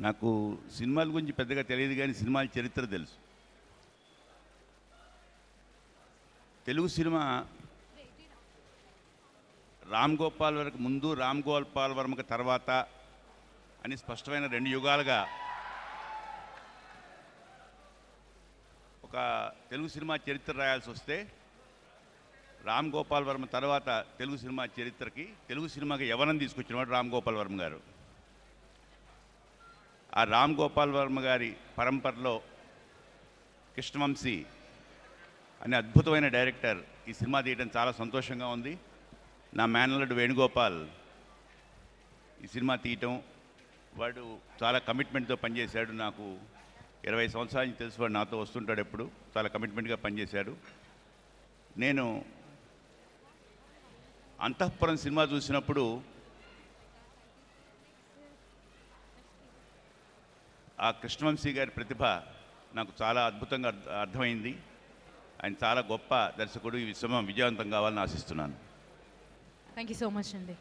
నాకు సినిమాల గురించి పెద్దగా తెలియదు కానీ సినిమాల చరిత్ర తెలుసు. తెలుగు సినిమా రామ్ గోపాల్ వర్మ ముందు, రామ్ గోపాల్ వర్మకి తర్వాత అని స్పష్టమైన 2 యుగాలుగా ఒక తెలుగు సినిమా చరిత్ర రాయాల్సి వస్తే రామ్ గోపాల్ వర్మ తర్వాత తెలుగు సినిమా చరిత్రకి, తెలుగు సినిమాకి యవనం తీసుకొచ్చినవాడు రామ్ గోపాల్ వర్మ గారు. ఆ రామ్ గోపాల్ వర్మ గారి పరంపరలో కృష్ణవంశీ అనే అద్భుతమైన డైరెక్టర్ ఈ సినిమా తీయడం చాలా సంతోషంగా ఉంది. నా మేనల్లుడు వేణుగోపాల్ ఈ సినిమా తీయటం, వాడు చాలా కమిట్మెంట్తో పనిచేశాడు. నాకు 20 సంవత్సరాల నుంచి తెలుసు, వాడు నాతో వస్తుంటాడు ఎప్పుడు. చాలా కమిట్మెంట్గా పనిచేశాడు. నేను అంతఃపురం సినిమా చూసినప్పుడు ఆ కృష్ణవంశీ గారి ప్రతిభ నాకు చాలా అద్భుతంగా అర్థమైంది. ఆయన చాలా గొప్ప దర్శకుడు. ఈ సినిమా విజయవంతం కావాలని ఆశిస్తున్నాను. థ్యాంక్ యూ సో మచ్ అండి.